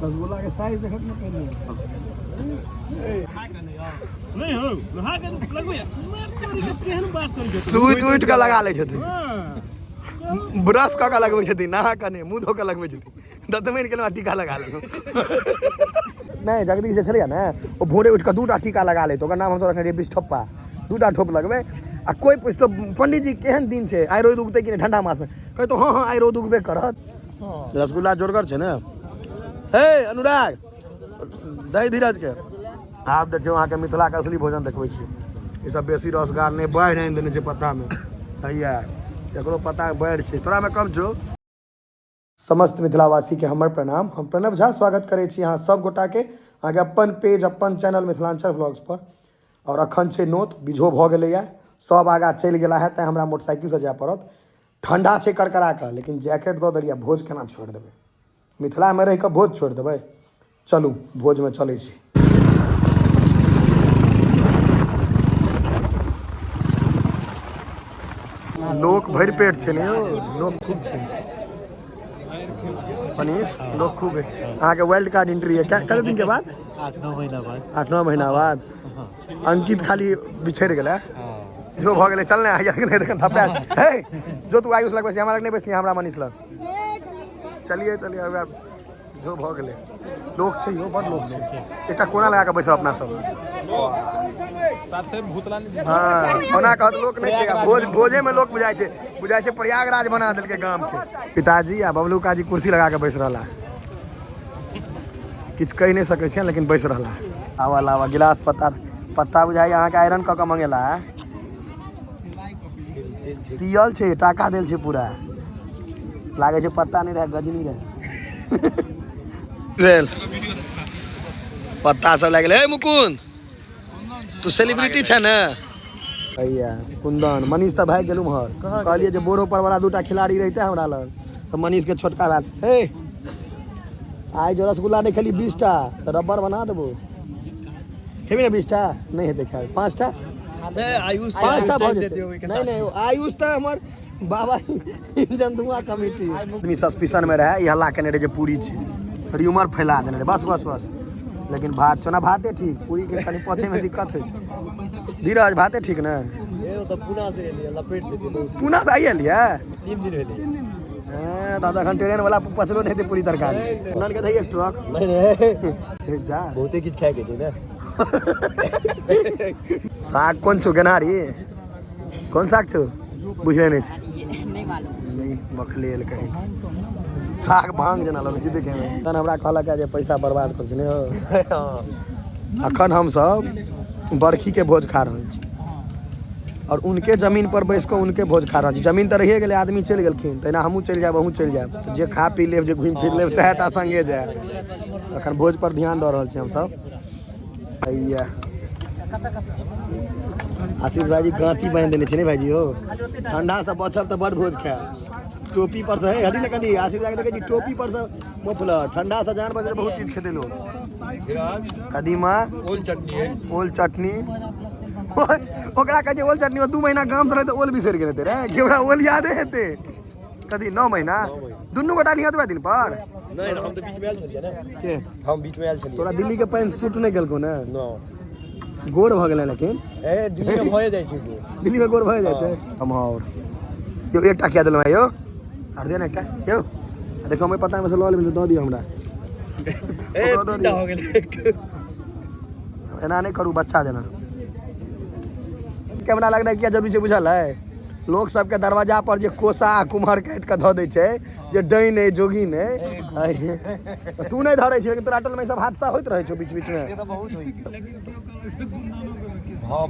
रसगुल्ला के साइज देखत न पहले नहीं हो नहा के लगबे केहन बात करै छै सुई उठ के लगा ले छथिन ब्रश क के लगबै छथिन नहा के नहीं मुंह धो के लगबै छथिन दतमैन के टीका लगा ले नहीं जगदीश जे छलिया ने ओ भोरे उठ के दूटा टीका लगा ले तो ओकर नाम हम सब रखने रहिए बिष्ठप्पा दूटा ठोप लगबे आ कोई पूछतो पंडित जी केहन दिन छै आइ रोद उगते कि ठंडा मास में कहे तो हां आइ रोद उगबे करत रसगुल्ला जोरगर छै ने हे अनुराग दही धीरज के आप देखियो अहाँ के मिथिला के असली भोजन देखबै छी ई सब बेसी रसगार नहीं बढ़ आनि देने छै पत्ता में हैया एकरो पता बढ़ छै तोरा में कम छौ। समस्त मिथिलावासी के हमर प्रणाम। हम प्रणव झा स्वागत करै छी अहाँ सब गोटा के अहाँके अपन पेज अपन चैनल मिथिलांचल व्लॉग्स पर। और अखन छै नोत बिझो भऽ गेलैया सब आगा चलि गेला है तेँ हमरा मोटरसाइकिल से जाय पड़त ठंडा छै करकरा के लेकिन जैकेट दऽ देलियै भोज केना छोड़ि देबै मिथिला में रहि कऽ भोज छोड़ि देबै चलू भोज में चलै छी। लोक भरि पेट छै ने लोक खूब छै मनीष लोक खूब है अहाँ के वाइल्ड कार्ड एंट्री है कते दिन के बाद 8-9 महीना बाद अंकित खाली बिछड़ गेला जो भ गेलै चलने आइया के नहीं देखन थप्पा हे जो तू आयुष लग बस हमरा लग नहीं बस हमरा मनीष लग चलिए चलिए अब जो भ गेलै लोक छै यो बड़ लोक छै एकटा कोना लगा के बैसब अपना सब साथे भूतला नहीं हां कोना कहत लोक नहीं छै भोजे में लोक बुझाय छै प्रयागराज बना देलके गाम के। पिताजी आ बबलू काजी कुर्सी लगा के बैस रहला किछ कह नहीं सकै छै लेकिन बैस रहला आवा गिलास पत्ता बुझाय अहाँ के आयरन क के मंगेला सियल छै टाका देल छै पूरा लागे छै पत्ता नहीं रहे गजनी रहे वेल पत्ता सब लाग गेलै ए मुकुंद तू सेलिब्रिटी छै ने भैया कुंदन मनीष तो भाग गेलू हर कहलिए जे बोरो पर वाला दूटा खिलाड़ी रहते हमरा लग तो मनीष के छोटका भाई हे आई जो रसगुल्ला नहीं खेली 20 टा तो रबर बना देबो खेबी ना 20 टा नहीं हेते खाए 5 टा आयुष 5 टा भऽ जेतै नहीं आयुष तो हमर बाबा इंजन धुआं कमेटी आदमी सस्पिशन में रहे ई हल्ला केने रहे जे पूरी छै र्यूमर फैला देने रहे बस लेकिन भात चना भाते ठीक पूरी के खाली पचे में दिक्कत है धीरज भाते ठीक ना ये तो पुना से एलिया लपेट देते पुना से आई एलिया 3 दिन भेले दादा खन ट्रेन वाला पचलो नहीं थे पूरी तरकारी नन के दही एक ट्रक नहीं जा बहुते किछ खाए के छै ना साग कौन छो गेनारी कौन साग छो बुझे नहीं छै नहीं मालूम नहीं बखलेल कहीं साग भांग जना लगे देखे में तन हमरा कहलक जे पैसा बर्बाद कर छने अखन हम सब बरखी के भोज खा रहल छी और उनके जमीन पर बैस के उनके भोज खा रहल छी जमीन तो रहिए गेले आदमी चल गेलखिन तैना हमहू चल जाब अहू चल जाब जे खा पी लेब जे घूम फिर लेब सहटा संगे जाए अखन भोज पर ध्यान दऽ रहल छी हम सब भैया आशीष भाईजी गांठी बांध देने छै ने भाईजी हो ठंडा से बचब तो बड़ भोज खाए टोपी पर से है हटी ना कनी आशीष भाई देखे जी टोपी पर से मुफलर ठंडा से जान बजे बहुत चीज खेते लोग कदीमा ओल चटनी ओकरा कहे ओल चटनी 2 महीना गाम से रहे तो ओल बिसर गेले ते रे केवड़ा ओल यादे हेते कदी 9 महीना दुनू गोटा नहीं हतबे दिन पर नहीं हम तो बीच में आयल छलिए ना के हम बीच में आयल छलिए तोरा दिल्ली के पैंट सूट नहीं गेलको ना गोड़ भ गेलै लेकिन ए दिल्ली में भए जाय छै दिल्ली में गोड़ भए जाय छै हम और यो एकटा क्या देलौ यो आर दे ना एकटा यो देखो मैं पता है मैं लॉल में दऽ दियो हमरा ए तीनटा हो गेलै एना नहीं करू बच्चा जना कैमरा लग रहा है क्या जरूरी छै बुझल है लोग सबके दरवाजा पर जे कोसा कुम्हर काट के धऽ दै छै जे डैन है जोगी ने तू नहीं धरै छै लेकिन तोरा टोल में सब हादसा होइत रहै छौ बीच में से तो बहुत होई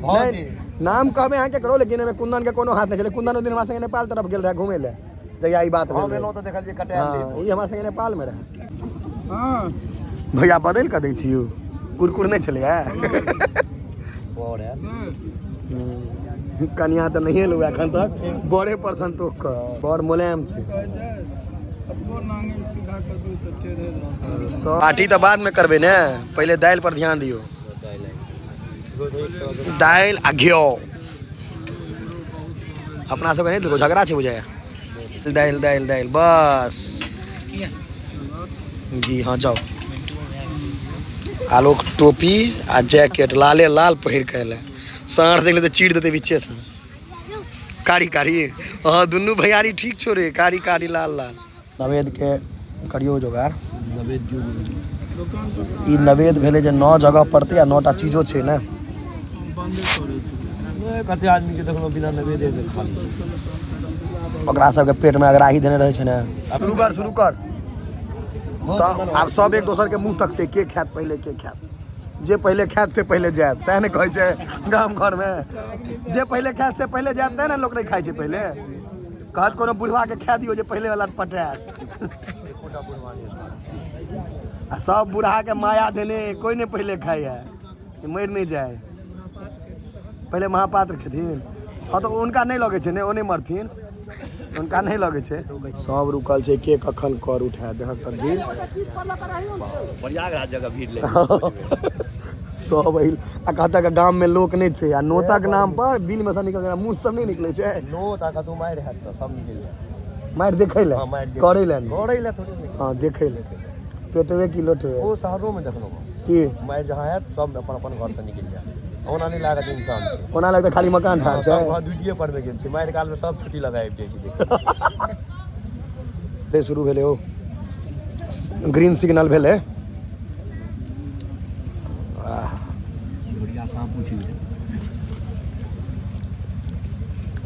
नहीं नाम कहबे अहाँ के करो लेकिन एमे कुंदन के कोनो हाथ नहीं छले कुंदन ओ दिन हमरा संगे नेपाल तरफ गेल रहे घूमे ले जया ई बात भेल हम तो देखल जे कटाल ई हमरा संगे नेपाल में रहे हां भैया बदल के दै छी यौ कुरकुर नहीं छले और यार कनिया तो नहीं लो एखन तक बड़े पर संतोष कर बड़ मुलायम छे पार्टी तो बाद में करबे ने पहले दाल पर ध्यान दियो दाल आ घियो अपना सब नहीं देखो झगड़ा छे बुझाया दाल दाल दाल बस जी हाँ जाओ। आलोक टोपी आ जैकेट लाले लाल पहिर के अयलै। साँढ़ देख ले तो चीर देते बीचे से। कारी कारी हाँ दुनू भैयारी ठीक छो रे, कारी कारी लाल लाल। नवेद के करियो जोगार। ई नवेद भेले जे 9 जगह पड़ते आ 9टा चीजो छे ना। कते आदमी के देखलो बिना नवेदे के खाली ओकरा सबके पेट में अगराही देने रहे छे ना। शुरू कर सब आब सब एक दोसर के मुंह तकते के खात पहले के खात। जे पहले खात से पहले जात सह ने कहै छे गाम घर में। जे पहले खात से पहले जात ना लोग नहीं खाइ छे पहले। कहत कोनो बुढ़वा के खा दियो जे पहले वाला पटात। आ सब बुढ़ा के माया देने कोई नहीं पहले खाई है मर नहीं जाए। पहले महापात्र खेथिन हाँ तो उनका नहीं लगे छे ने ओ नहीं मरथिन उनका नहीं लगे छे। सब रुकल छे के कखन कर उठा देख त भीड़ प्रयागराज जगह भीड़ ले सब हिल आ कहता के गांव में लोक नहीं छे आ नोता के नाम पर बिल में से निकल गया मुंह सब नहीं निकले छे। नोता का तो मार है तो सब निकल गया। मार देखे ले करे ले थोड़ी हां देखे ले पेटवे की लोटवे वो शहरों में देखलो की मार जहां है सब अपन अपन घर से निकल जाए। ओना नहीं लागत इंसान के ओना लगता खाली मकान ठाक छे। सब वीडियो पर में गेल छे मार काल में सब छुट्टी लगाए दे छे। रे शुरू भेले हो ग्रीन सिग्नल भेले। बढ़िया सांप पूछी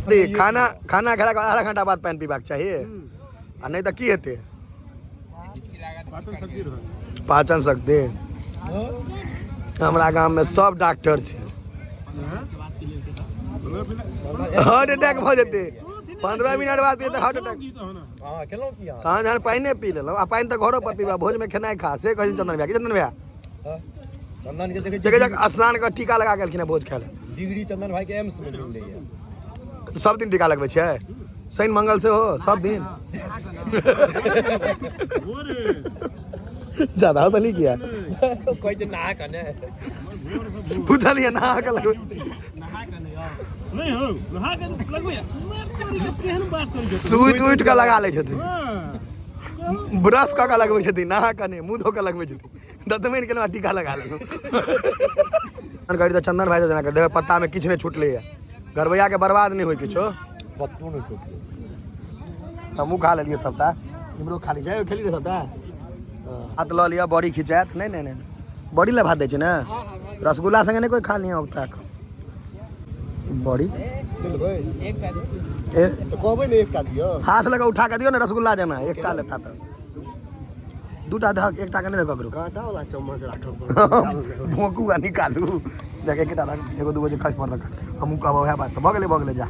दे खाना खेला के आधा घंटा बाद पानी पीबाक चाहिए आ नहीं तो की हेते पाचन शक्ति। हमरा गांव में सब डॉक्टर छे। हार्ट अटैक भ जेते 15 मिनट बाद पिए तो हार्ट अटैक। हां केलो किया कहां जान पानी पी लेलो आ पानी तो घरो पर पीबा भोज में खेनाई खा से कहि चंदन भैया चंदन भैया चंदन के देखे जक स्नान का टीका लगा गेलखिन भोज खाले। डिग्री चंदन भाई के एम्स में मिल ले सब दिन टीका लगबै छै शनि मंगल से हो सब दिन। ज्यादा हंसली किया कोई जे नहा कने पूछलिए नहा के लगबै नहीं हो नहा के लगबै केहन बात करै छै। सुई उठ के लगा ले छथिन ब्रश क के लगबै छथिन नहा के नहीं मुंह धो के लगबै छथिन दतमैन के टीका लगा लेलो। गाड़ी तो चंदन भाई जना के पत्ता में किछ नहीं छूटले है घरवैया के बर्बाद नहीं होई किछो पत्तू नहीं छूटले हमहू खा लेलिए सबटा इमरो खा ली जाए खेली रे सबटा हाथ ल लिया बड़ी खिंचात नहीं बड़ी ले भात दे छै ना रसगुल्ला संगे नहीं कोई खा लिया अब तक बड़ी एक का तो कहबै ने एक का दियो हाथ लगा उठा के दियो ना रसगुल्ला जना एकटा लेता तो दूटा धक एकटा के नहीं दे ककरो कांटा वाला चम्मच राखब भोंकू आ निकालू देखे केटा एगो दूगो जे खस पर रख हमहू कहबो है बात बगले जा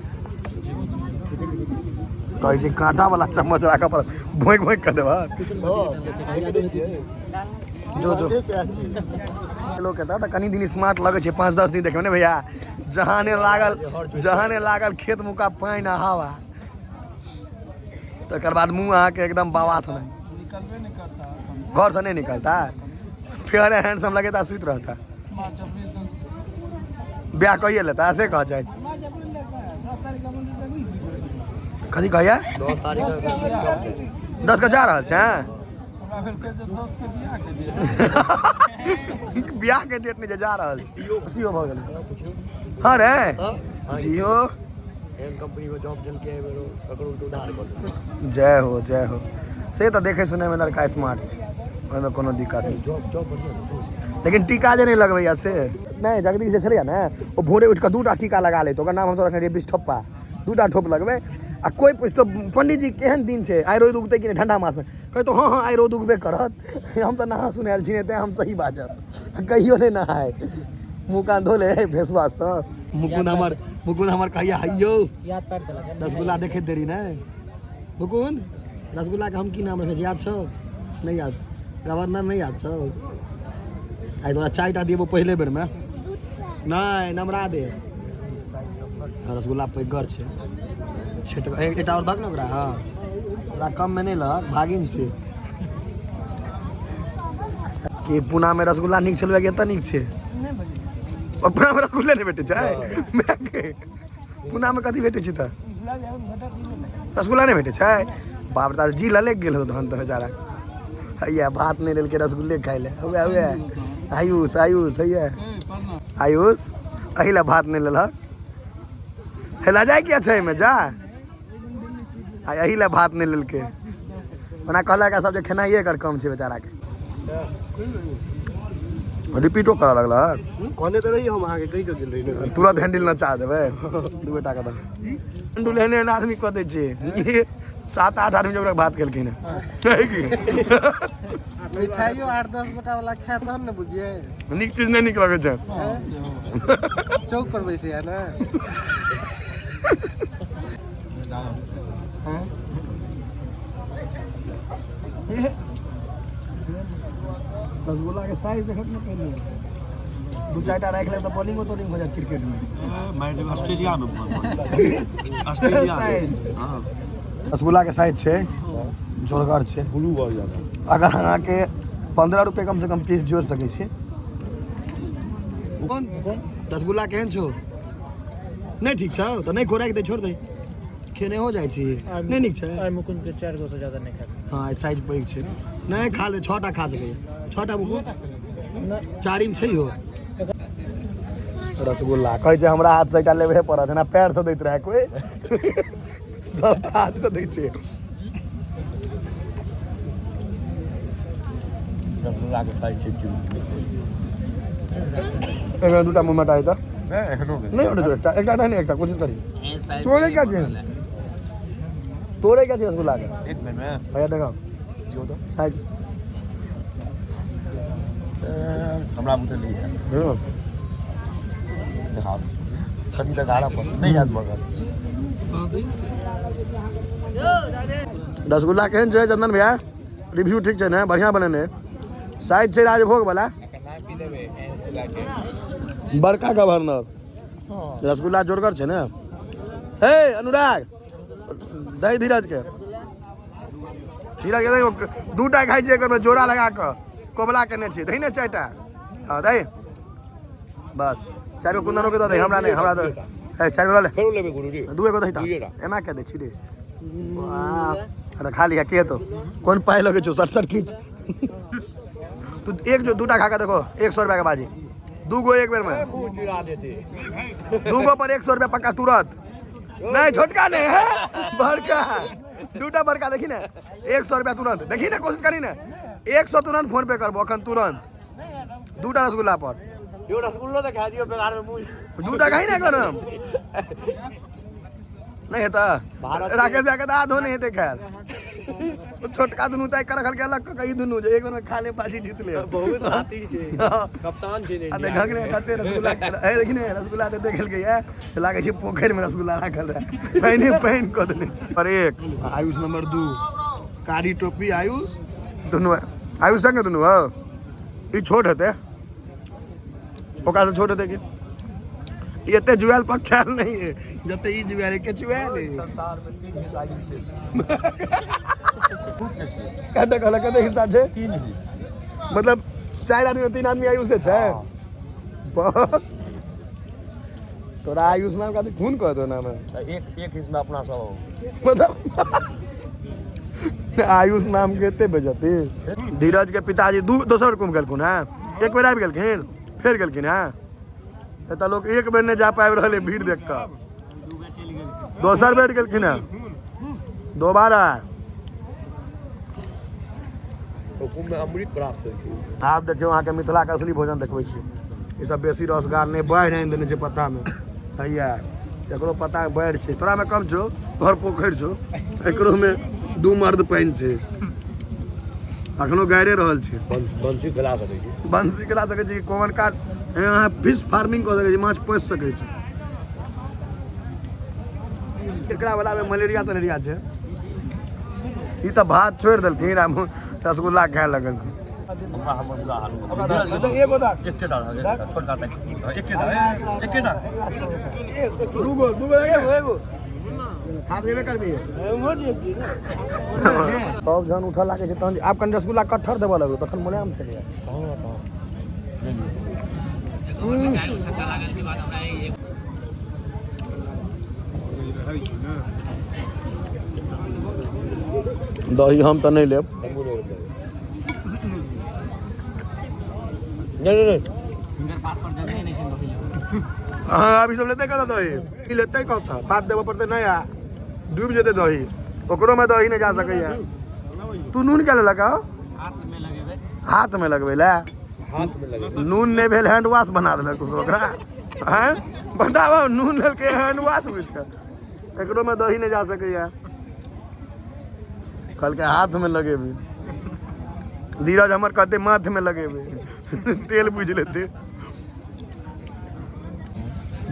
कहै छै कांटा वाला चम्मच राखब पर भोंक भोंक के देबा जो लोग कहता था कनी दिन स्मार्ट लगे छे 5-10 दिन देखे ने भैया जहाने लागल खेत मुका पानी आ हवा तकर बाद मुंह अहाँ के एकदम बावास नहीं निकलबे नहीं करता घर से नहीं निकलता फेयर हैंडसम लगेता सुत रहता ब्याह कहिए लेता ऐसे कह जाए कथी कहिए 10 का जा रहा है बियाह के डेट में जा रहा सीओ भ गेल हां रे जियो एम कंपनी में जॉब जन के ककरो उधार कर जय हो से तो देखे सुने में लड़का स्मार्ट छै ओय में कोनो दिक्कत नहीं जॉब बढ़िया लेकिन टीका जे नहीं लगबैया से नहीं जगदीश से छलिया ना ओ भोरे उठ के 2टा टीका लगा ले तो ओकर नाम हम सब रखने रहिए बिष्ठप्पा 2टा ठोप लगबे आ कोई पूछतो पंडित जी केहन दिन छे आइ रोद उगते कि ठंडा मास में कहे तो हां आइ रोद उगबे करत हम तो नहा सुनाल छी ते हम सही बाजब कहियो नहीं नहाए मुंह कान धोले भेसवा से मुकुंद हमर कहिया हइयो याद कर देलक रसगुल्ला देखे देरी ना मुकुंद रसगुल्ला के हम की नाम रखे याद छौ नहीं याद गवर्नर नहीं याद छौ आई तोरा 4टा देबो पहले बेर में नहीं नमरा दे रसगुल्ला पैगर छे छेट एकटा और दक न ओकरा हां ओकरा कम में नहीं लग भागिन छे कि पुना में रसगुल्ला निक छलवे के त निक छे और पुना में रसगुल्ला नहीं भेटे छै मैं के पुना में कथी भेटे छै त रसगुल्ला नहीं भेटे छै बाप रे जी लले गेल हो धन तो बेचारा हैया भात नहीं लेल के रसगुल्ले खाई ले हुए हुए आयुष आयुष हैया आयुष अहिला भात नहीं लेल हेला जाए क्या छै में जा अहिला भात नहीं लेल के ओना कहला का सब जे खेनाइए कर कम छै बेचारा के रिपीटो करा लगला कहने तो रही हम आगे कहीं गेल रही तुरंत हैंडल नचा देबै दू बेटा का हैंडल एहने आदमी कह दै छै 7-8 आदमी जब भात खेलखिन मिठाइयो 8-10 गोटा वाला खाए तहन ने बुझिए नीक चीज नहीं नीक लगे छै चौक पर बैसे है ना रसगुल्ला के साइज देखत न पहले 2-4टा राख ले तो बॉलिंग तो नहीं हो जाए क्रिकेट में मैं ऑस्ट्रेलिया में ऑस्ट्रेलिया हां रसगुल्ला के साइज छे जोरगर छे ब्लू बढ़ जाता अगर अहाँ के 15 रुपए कम से कम पीस जोड़ सके छी कौन रसगुल्ला केहन छो नहीं ठीक छौ तो नहीं खोराक दे छोड़ दे खेने हो जाय छी नहीं नीक छै आई मुकुंद के 4 गो से ज्यादा नहीं खा हां साइज पैग छै नहीं खा ले 6टा खा सके 6टा मुकुंद 4 में छै हो रसगुल्ला कहै छै हमरा हाथ से एकटा लेबे पड़त ना पैर से दैत रहे कोई सब हाथ से दै छै रसगुल्ला के साइज छै एगो दूटा मुंह मटाई त नहीं उठे एकटा नहीं एकटा कोशिश करी तोरे क्या छै रसगुल्ला के एक मिनट में भैया देखो जो तो साइज हमरा मुझे लिए दिखाओ कभी तक आड़ा पर नहीं याद मगर रसगुल्ला केहन छै चंदन भैया रिव्यू ठीक छै ने बढ़िया बनेने साइज छै राजभोग वाला बड़का गवर्नर रसगुल्ला जोरगर छै ने हे अनुराग दही धीरज के दूटा खाई छै एकर में जोड़ा लगा के कोबला केने छै दही ने 4टा हां दही बस 4 गो कुंदनो के दे हमरा नहीं हमरा तो ए 4 गो ले फेरो लेबे गुरुजी 2 गो दही ता एमा के दे छी रे वाह अरे खा लिया के तो कौन पाए लगे छो 67 खींच तू एक जो दूटा खा के देखो 100 रुपया के बाजी 2 गो एक बेर में मुंह चिरा देते 2 गो पर 100 रुपया पक्का तुरंत नहीं छोटका नहीं है बड़का 2टा बड़का देखी ना 100 रुपया तुरंत देखी ना कोशिश करी ना 100 तुरंत फोन पे करबो अखन तुरंत 2टा रसगुल्ला पर यो रसगुल्ला तो खा दियो बेकार में मुंह 2टा खाई ना करम नहीं हेता राकेश आके दा धो नहीं हेते खैर छोटका दुनू तय कर रखल के अलग कई दुनू जे एक बार में खा ले बाजी जीत ले बहुत साथी छै कप्तान छै ने आ देख ने कते रसगुल्ला ए देखी ने रसगुल्ला ते देखल के है लागे छै पोखर में रसगुल्ला रखल रहे पहिने क देने पर एक आयुष नंबर 2 कारी टोपी आयुष दुनू आयुष संग दुनू हो ई छोट हेते ओका से छोट हेते कि एते जुएल पर ख्याल नहीं है जते ई जुएल के जुएल संसार में 3 हिस्सा आयुष छै कते कहला कते हिस्सा छै 3 मतलब 4 आदमी 3 आदमी आयुष से छै तोरा आयुष नाम का खून कह दो नाम एक हिस्सा अपना सब मतलब आयुष नाम के एते बेजती धीरज के पिताजी दोसर कुम गेलखुन है एक बेर आबि गेलखिन फेर गेलखिन है एतऽ लोग एक बेर नहीं जा पाबि रहले भीड़ देख कर दोसर बेर गेलखिन है दोबारा हुकुम में अमृत प्राप्त होइ छै आप देखियो अहाँ के मिथिला के असली भोजन देखबै छी ई सब बेसी रसगार नहीं बाढ़ि आनि देने छै पत्ता में हैया एकरो पता बाढ़ि छै तोरा में कम छौ तोहर पोखरि छौ एकरो में 2 मर्द पानि छै अखनो गाड़े रहल छै बंसी खेला सकै छी बंसी खेला सकै छी कॉमन कार्ड अहाँ फिश फार्मिंग कऽ सकै छी माछ पोसि सकै छी एकरा वाला में मलेरिया तलेरिया छै ई तऽ भात छोड़ि देलखिन आ रसगुल्ला खाए लगलखिन एगो दा छोटका दूगो एगो हाथ देबे करबी सब जन उठऽ लागे छै तहन आब कनि रसगुल्ला कट्ठर देबऽ लगलो तखन मुलायम छलै दही हम तऽ नहीं लेब हाँ अभी सब लेते कदा दही ई लेते कब बात देबो पड़ते नहीं आ डूब जेते दही ओकरो में दही नहीं जा सकैया तू नून क्या लगा हाथ में लगबे ला नून नहीं भेल हैंड वॉश बना देलक तू ओकरा हैं बताओ नून के हैंड वॉश बुझ के एकरो में दही नहीं जा सकैया कल के हाथ में लगेबे धीरज हमर कहते माथ में लगेबे तेल बुझ लेते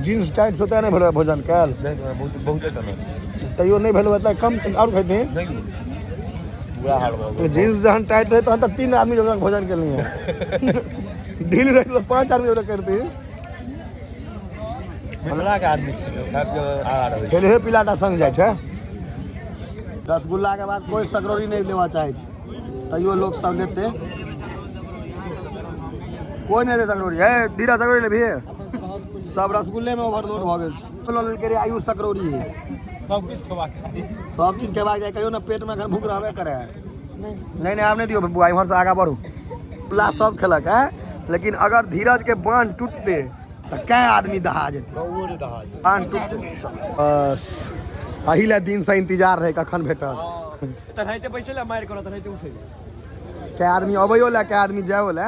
जींस टाइट होता है नहीं भर भोजन कल बहुत तैयो नहीं भेल बता कम और खाते तो जींस जहन टाइट रहे तो 3 आदमी जो भोजन के लिए ढील रहे तो 5 आदमी जो करते पहले पिलाटा संग जाए छे रसगुल्ला के बाद कोई सकरौरी नहीं लेवा चाहे तैयो लोग सब लेते कोई नहीं दे सकरौरी है धीरा सकरौरी ले भी सब रसगुल्ले में ओवरलोड भ गेल छै आयु सकरौरी है सब किछ खेबाक चाही सब चीज खेबाक चाही कहियो ना पेट में अगर भूख रहबे करे नहीं आप नहीं दियो बुआ इमहर से आगा बढ़ू ला सब खेलक है लेकिन अगर धीरज के बांध टूटते तो कै आदमी दहा जेते बांध टूटते बस अही ला दिन से इंतजार रहे कखन भेटत तनाइते पैसे ला मार करत तनाइते उठै कै आदमी अबैयो ला कै आदमी जाओ ला